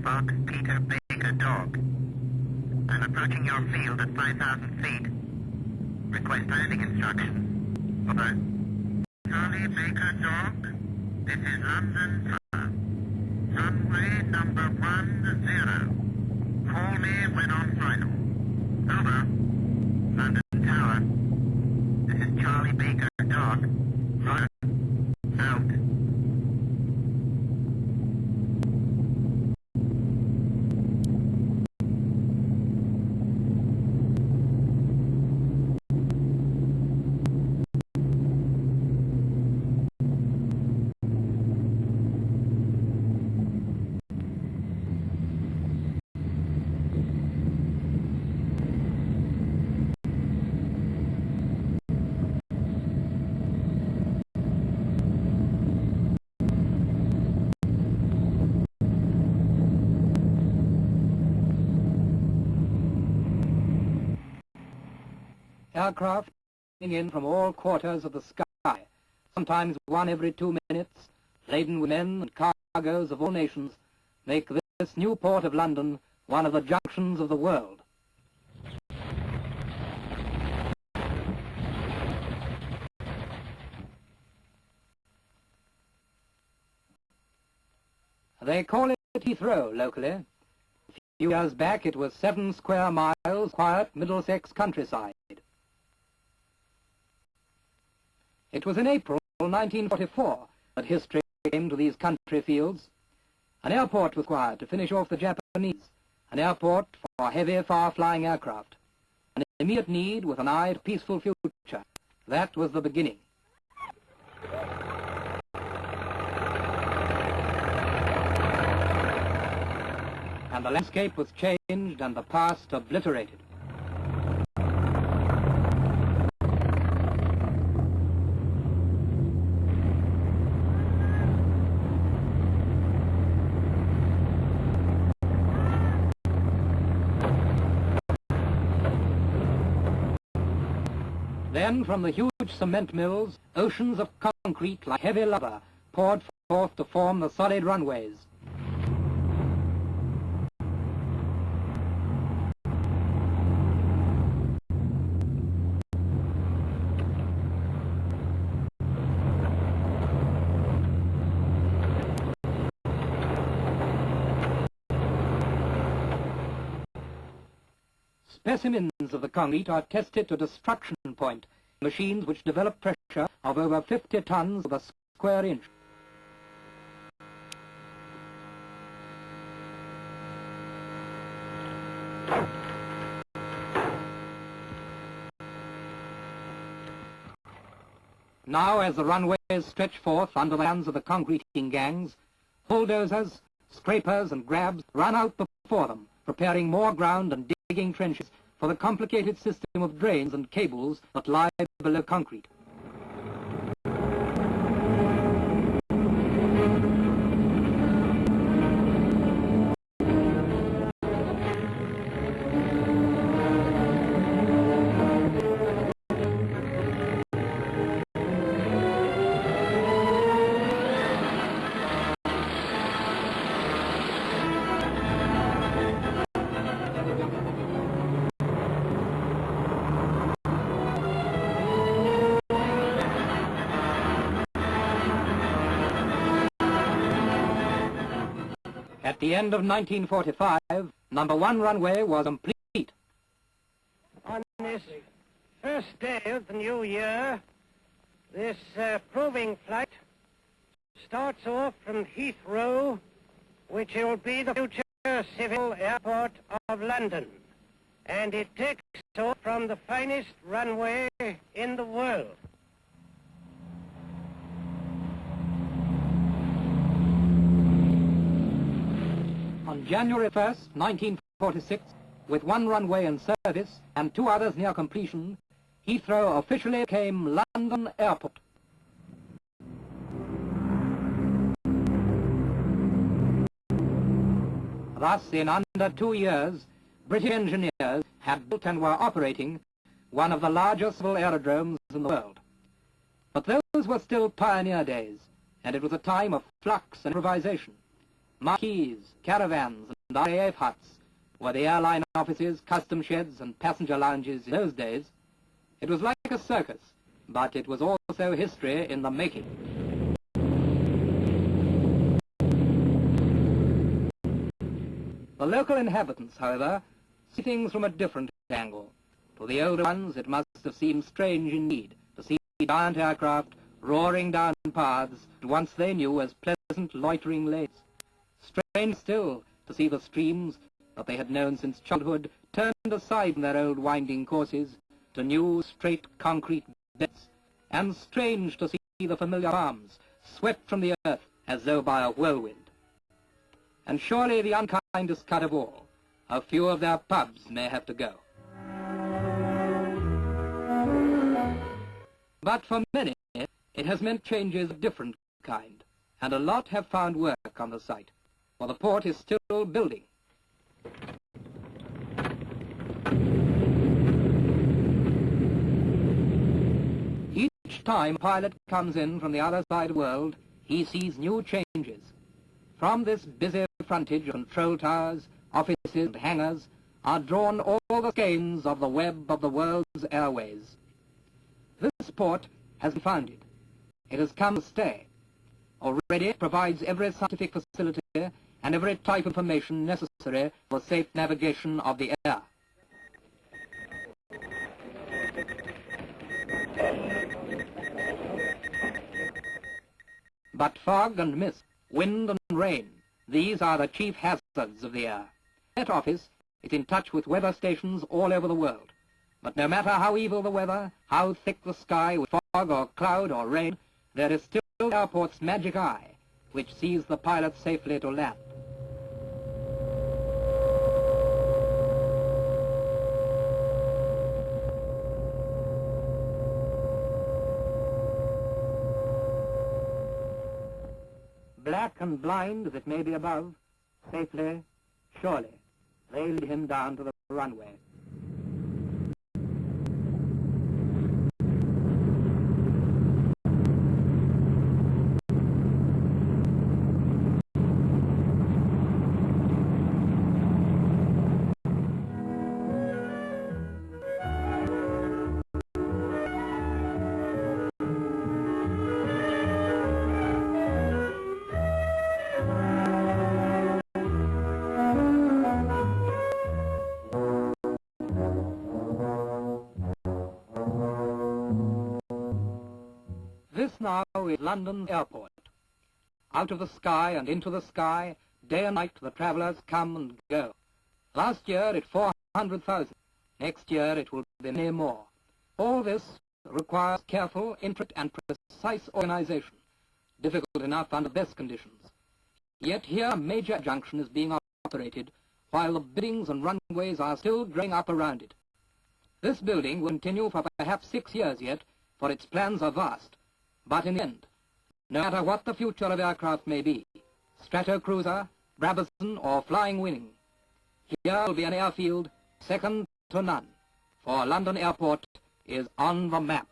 Fox Peter Baker Dog. I'm approaching your field at 5,000 feet. Request landing instructions. Over. Charlie Baker Dog, this is London Tower. Runway number 10. Call me when on final. Over. London Tower. This is Charlie Baker Dog. Roger. Out. Aircraft coming in from all quarters of the sky, sometimes one every 2 minutes, laden with men and cargoes of all nations, make this new port of London one of the junctions of the world. They call it Heathrow locally. A few years back it was 7 square miles, quiet Middlesex countryside. It was in April 1944 that history came to these country fields. An airport was required to finish off the Japanese, an airport for heavy, far-flying aircraft. An immediate need with an eye to peaceful future. That was the beginning. And the landscape was changed and the past obliterated. Then from the huge cement mills, oceans of concrete like heavy lava poured forth to form the solid runways. Specimens of the concrete are tested to destruction point, machines which develop pressure of over 50 tons per square inch. Now, as the runways stretch forth under the hands of the concreting gangs, bulldozers, scrapers and grabs run out before them, preparing more ground and digging trenches for the complicated system of drains and cables that lie below concrete. At the end of 1945, number 1 runway was complete. On this first day of the new year, this proving flight starts off from Heathrow, which will be the future civil airport of London. And it takes off from the finest runway in the world. On January 1st, 1946, with 1 runway in service and 2 others near completion, Heathrow officially became London Airport. Thus, in under 2 years, British engineers had built and were operating one of the largest civil aerodromes in the world. But those were still pioneer days, and it was a time of flux and improvisation. Marquees, caravans, RAF huts were the airline offices, custom sheds, and passenger lounges in those days. It was like a circus, but it was also history in the making. The local inhabitants, however, see things from a different angle. To the older ones, it must have seemed strange indeed to see giant aircraft roaring down paths that once they knew as pleasant loitering lanes. Strange still to see the streams that they had known since childhood turned aside from their old winding courses to new straight concrete beds, and strange to see the familiar farms swept from the earth as though by a whirlwind. And surely the unkindest cut of all, a few of their pubs may have to go. But for many, it has meant changes of different kind, and a lot have found work on the site, for the port is still building. Each time a pilot comes in from the other side of the world, he sees new changes. From this busy frontage, control towers, offices and hangars are drawn all the skeins of the web of the world's airways. This port has been founded. It has come to stay. Already it provides every scientific facility and every type of information necessary for safe navigation of the air. But fog and mist, wind and rain, these are the chief hazards of the air. That office is in touch with weather stations all over the world. But no matter how evil the weather, how thick the sky with fog or cloud or rain, there is still the airport's magic eye, which sees the pilot safely to land. Black and blind as it may be above, safely, surely, they lead him down to the runway. This now is London's airport. Out of the sky and into the sky, day and night the travellers come and go. Last year it 400,000. Next year it will be many more. All this requires careful, intricate and precise organization, difficult enough under best conditions. Yet here a major junction is being operated while the buildings and runways are still growing up around it. This building will continue for perhaps 6 years yet, for its plans are vast. But in the end, no matter what the future of aircraft may be, Stratocruiser, Brabazon or Flying Wing, here will be an airfield second to none, for London Airport is on the map.